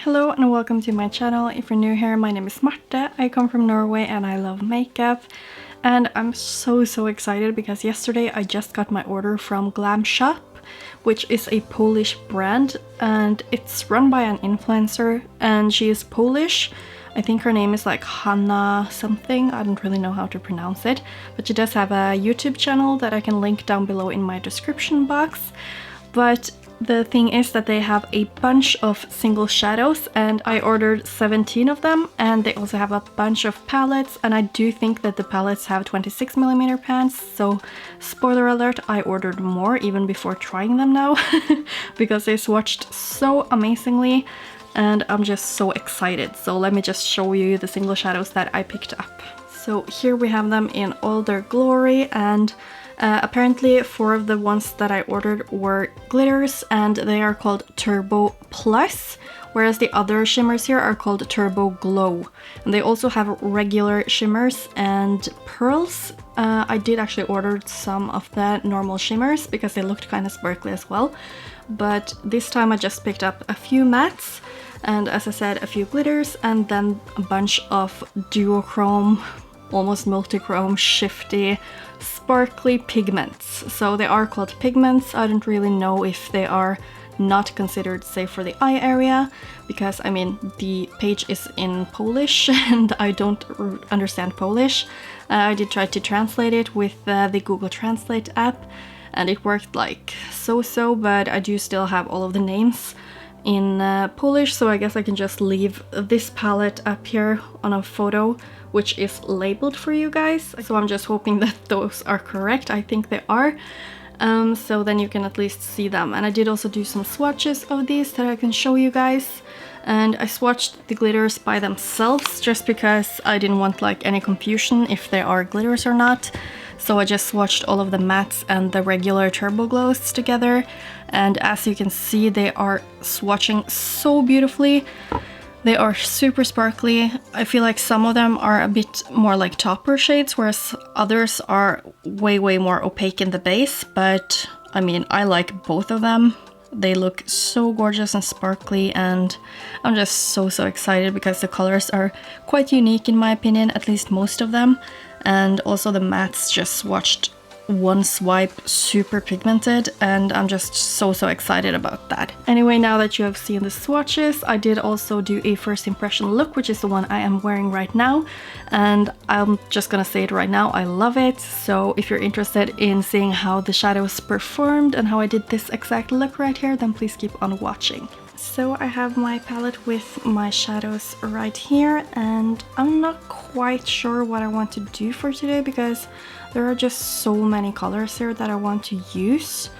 Hello and welcome to my channel. If you're new here, my name is Marte. I come from Norway and I love makeup. And I'm so excited because yesterday I just got my order from Glam-shop, which is a Polish brand, and it's run by an influencer and she is Polish. I think her name is like Hanna something, I don't really know how to pronounce it, but she does have a YouTube channel that I can link down below in my description box. But the thing is that they have a bunch of single shadows and I ordered 17 of them, and they also have a bunch of palettes, and I do think that the palettes have 26mm pans, so spoiler alert, I ordered more even before trying them now because they swatched so amazingly and I'm just so excited. So let me just show you the single shadows that I picked up. So here we have them in all their glory, and apparently 4 of the ones that I ordered were glitters and they are called Turbo Plus, whereas the other shimmers here are called Turbo Glow. And they also have regular shimmers and pearls. I did actually order some of the normal shimmers because they looked kind of sparkly as well. But this time I just picked up a few mattes and, as I said, a few glitters and then a bunch of duochrome, almost multichrome, shifty, sparkly pigments. So they are called pigments. I don't really know if they are not considered safe for the eye area because, I mean, the page is in Polish and I don't understand Polish. I did try to translate it with the Google Translate app and it worked like so, but I do still have all of the names in Polish, so I guess I can just leave this palette up here on a photo which is labeled for you guys. So I'm just hoping that those are correct. I think they are. So then you can at least see them. And I did also do some swatches of these that I can show you guys. And I swatched the glitters by themselves just because I didn't want like any confusion if they are glitters or not. So I just swatched all of the mattes and the regular Turbo Glows together. And as you can see, they are swatching so beautifully. They are super sparkly. I feel like some of them are a bit more like topper shades, whereas others are way more opaque in the base. But I mean, I like both of them. They look so gorgeous and sparkly, and I'm just so excited because the colors are quite unique in my opinion, at least most of them. And also the mattes just swatched one swipe super pigmented, and I'm just so excited about that. Anyway, now that you have seen the swatches, I did also do a first impression look, which is the one I am wearing right now, and I'm just gonna say it right now, I love it. So if you're interested in seeing how the shadows performed and how I did this exact look right here, then please keep on watching. So I have my palette with my shadows right here, and I'm not quite sure what I want to do for today because there are just so many colors here that I want to use.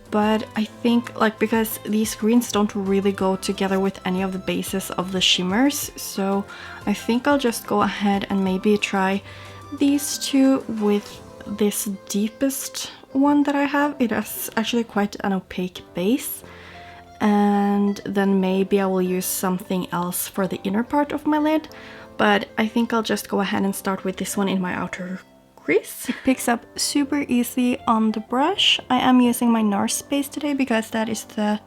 But I think, like, because these greens don't really go together with any of the bases of the shimmers, so I think I'll just go ahead and maybe try these two with this deepest one that I have. It has actually quite an opaque base. And then maybe I will use something else for the inner part of my lid, but I think I'll just go ahead and start with this one in my outer crease. It picks up super easy on the brush. I am using my NARS base today because that is the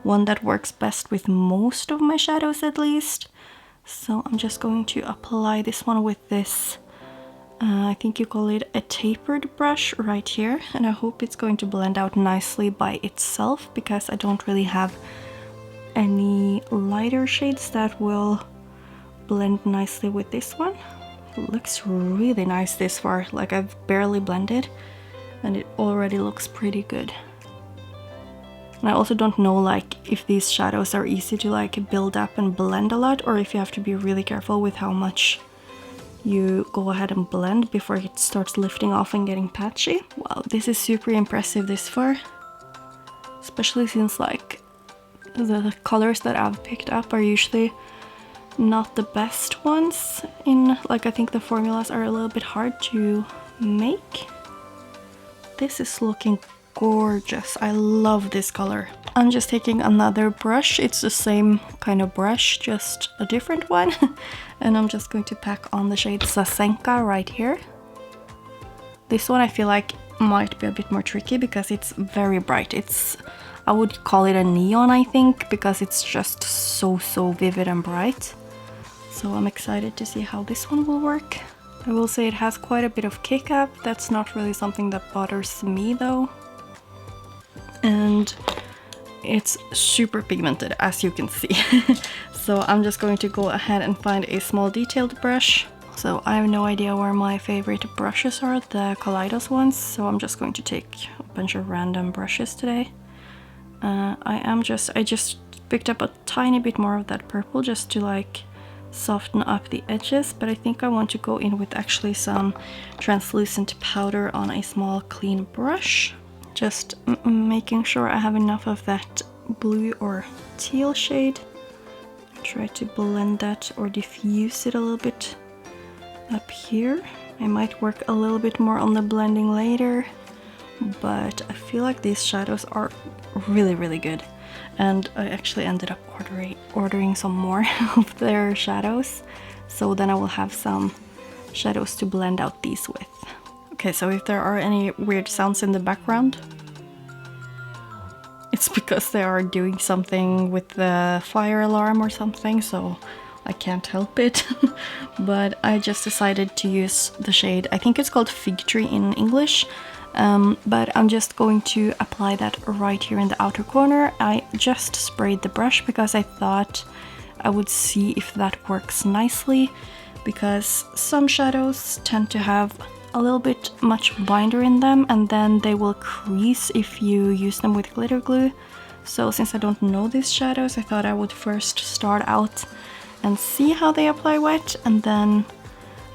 one that works best with most of my shadows at least. So I'm just going to apply this one with this, I think you call it a tapered brush right here, and I hope it's going to blend out nicely by itself because I don't really have any lighter shades that will blend nicely with this one. It looks really nice this far, like I've barely blended and it already looks pretty good. And I also don't know like if these shadows are easy to like build up and blend a lot, or if you have to be really careful with how much you go ahead and blend before it starts lifting off and getting patchy. Wow, this is super impressive this far, especially since like the colors that I've picked up are usually not the best ones in, like, I think the formulas are a little bit hard to make. This is looking gorgeous. I love this color. I'm just taking another brush. It's the same kind of brush, just a different one. And I'm just going to pack on the shade Sasanka right here. This one I feel like might be a bit more tricky because it's very bright. It's I would call it a neon, I think, because it's just so vivid and bright. So I'm excited to see how this one will work. I will say it has quite a bit of kick-up. That's not really something that bothers me though. And it's super pigmented, as you can see. So I'm just going to go ahead and find a small detailed brush. So I have no idea where my favorite brushes are, the Kaleidos ones, so I'm just going to take a bunch of random brushes today. I just picked up a tiny bit more of that purple just to like soften up the edges, but I think I want to go in with actually some translucent powder on a small clean brush. Just making sure I have enough of that blue or teal shade. Try to blend that or diffuse it a little bit up here. I might work a little bit more on the blending later, but I feel like these shadows are really good. And I actually ended up ordering some more of their shadows, so then I will have some shadows to blend out these with. Okay, so if there are any weird sounds in the background, it's because they are doing something with the fire alarm or something, so I can't help it. But I just decided to use the shade, I think it's called Fig Tree in English, but I'm just going to apply that right here in the outer corner. I just sprayed the brush because I thought I would see if that works nicely, because some shadows tend to have a little bit much binder in them and then they will crease if you use them with glitter glue. So since I don't know these shadows, I thought I would first start out and see how they apply wet, and then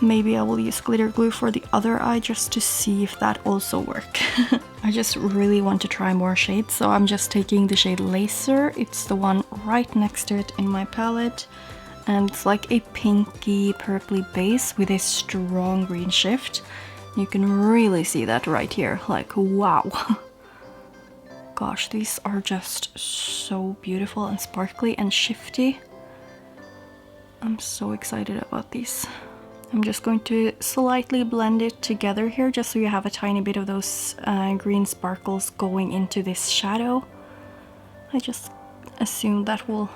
maybe I will use glitter glue for the other eye just to see if that also works. I just really want to try more shades, so I'm just taking the shade Laser. It's the one right next to it in my palette, and it's like a pinky purpley base with a strong green shift. You can really see that right here, like wow. Gosh, these are just so beautiful and sparkly and shifty. I'm so excited about these. I'm just going to slightly blend it together here, just so you have a tiny bit of those green sparkles going into this shadow. I just assume that will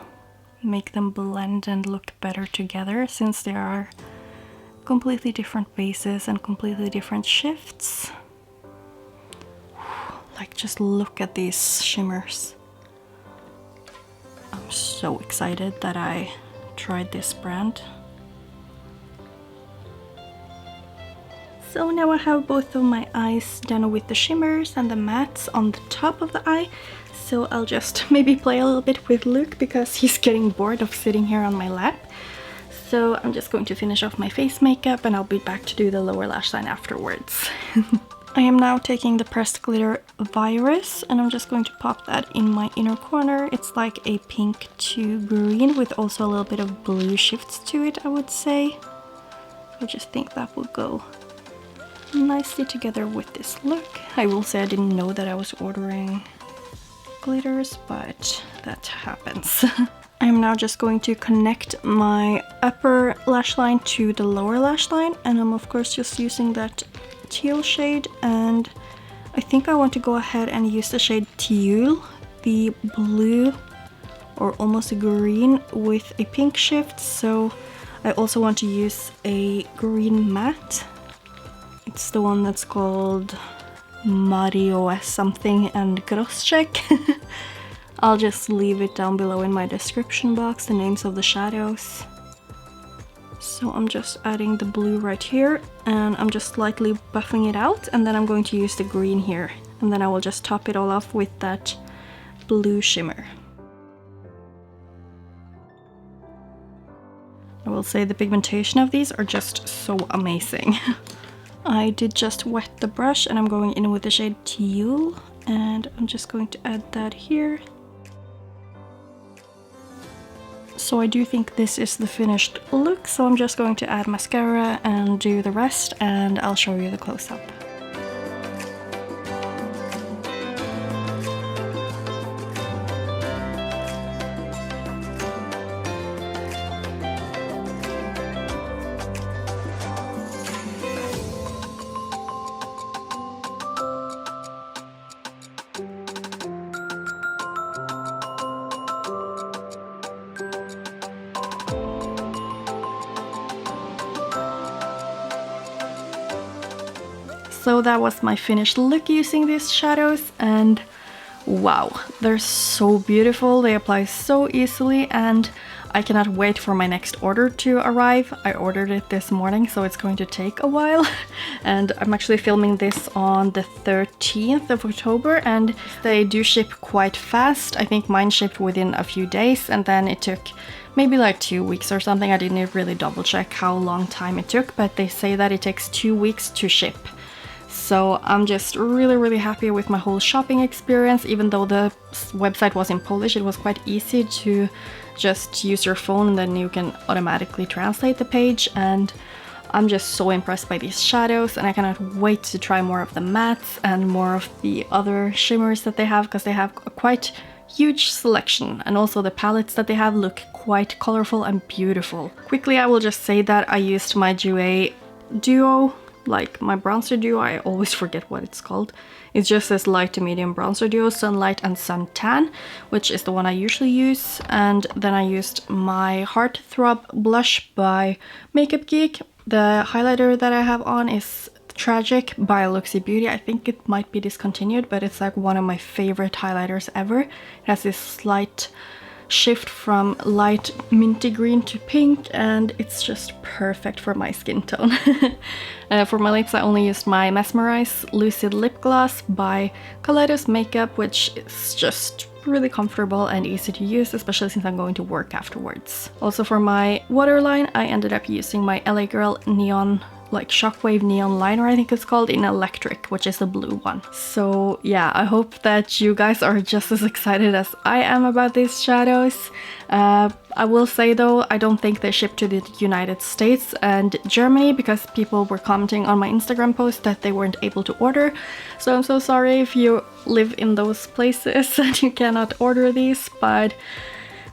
make them blend and look better together, since they are completely different bases and completely different shifts. Like, just look at these shimmers. I'm so excited that I tried this brand. So now I have both of my eyes done with the shimmers and the mattes on the top of the eye. So I'll just maybe play a little bit with Luke because he's getting bored of sitting here on my lap. So I'm just going to finish off my face makeup and I'll be back to do the lower lash line afterwards. I am now taking the pressed glitter Virus and I'm just going to pop that in my inner corner. It's like a pink to green with also a little bit of blue shifts to it, I would say. I just think that will go nicely together with this look. I will say I didn't know that I was ordering glitters, but that happens. I'm now just going to connect my upper lash line to the lower lash line, and I'm of course just using that teal shade, and I think I want to go ahead and use the shade Tiul, the blue or almost a green with a pink shift. So I also want to use a green matte. It's the one that's called Marynowany something and Groszek. I'll just leave it down below in my description box, the names of the shadows. So I'm just adding the blue right here and I'm just slightly buffing it out, and then I'm going to use the green here, and then I will just top it all off with that blue shimmer. I will say the pigmentation of these are just so amazing. I did just wet the brush and I'm going in with the shade Tiul, and I'm just going to add that here. So I do think this is the finished look, so I'm just going to add mascara and do the rest, and I'll show you the close-up. So that was my finished look using these shadows, and wow, they're so beautiful. They apply so easily, and I cannot wait for my next order to arrive. I ordered it this morning, so it's going to take a while. And I'm actually filming this on the 13th of October, and they do ship quite fast. I think mine shipped within a few days, and then it took maybe like 2 weeks or something. I didn't really double check how long time it took, but they say that it takes 2 weeks to ship. So I'm just really happy with my whole shopping experience. Even though the website was in Polish, it was quite easy to just use your phone and then you can automatically translate the page. And I'm just so impressed by these shadows, and I cannot wait to try more of the mattes and more of the other shimmers that they have, because they have a quite huge selection, and also the palettes that they have look quite colorful and beautiful. Quickly, I will just say that I used my Jouer duo, like my bronzer duo. I always forget what it's called. It just says light to medium bronzer duo, Sunlight and Suntan, which is the one I usually use. And then I used my Heartthrob blush by Makeup Geek. The highlighter that I have on is Tragic by Luxy Beauty. I think it might be discontinued, but it's like one of my favorite highlighters ever. It has this slight shift from light minty green to pink, and it's just perfect for my skin tone. For my lips, I only used my Mesmerize Lucid Lip Gloss by Kaleidos Makeup, which is just really comfortable and easy to use, especially since I'm going to work afterwards. Also for my waterline, I ended up using my LA Girl Neon, like Shockwave Neon Liner, I think it's called, in Electric, which is the blue one. So yeah, I hope that you guys are just as excited as I am about these shadows. I will say though, I don't think they ship to the United States and Germany, because people were commenting on my Instagram post that they weren't able to order. So I'm so sorry if you live in those places and you cannot order these, but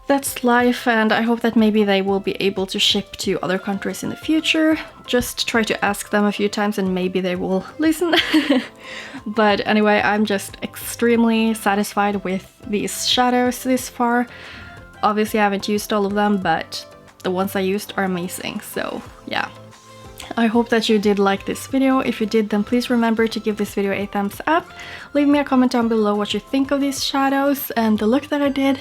that's life, and I hope that maybe they will be able to ship to other countries in the future. Just try to ask them a few times and maybe they will listen. But anyway, I'm just extremely satisfied with these shadows this far. Obviously I haven't used all of them, but the ones I used are amazing, so yeah. I hope that you did like this video. If you did, then please remember to give this video a thumbs up. Leave me a comment down below what you think of these shadows and the look that I did.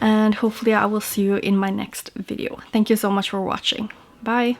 And hopefully I will see you in my next video. Thank you so much for watching. Bye!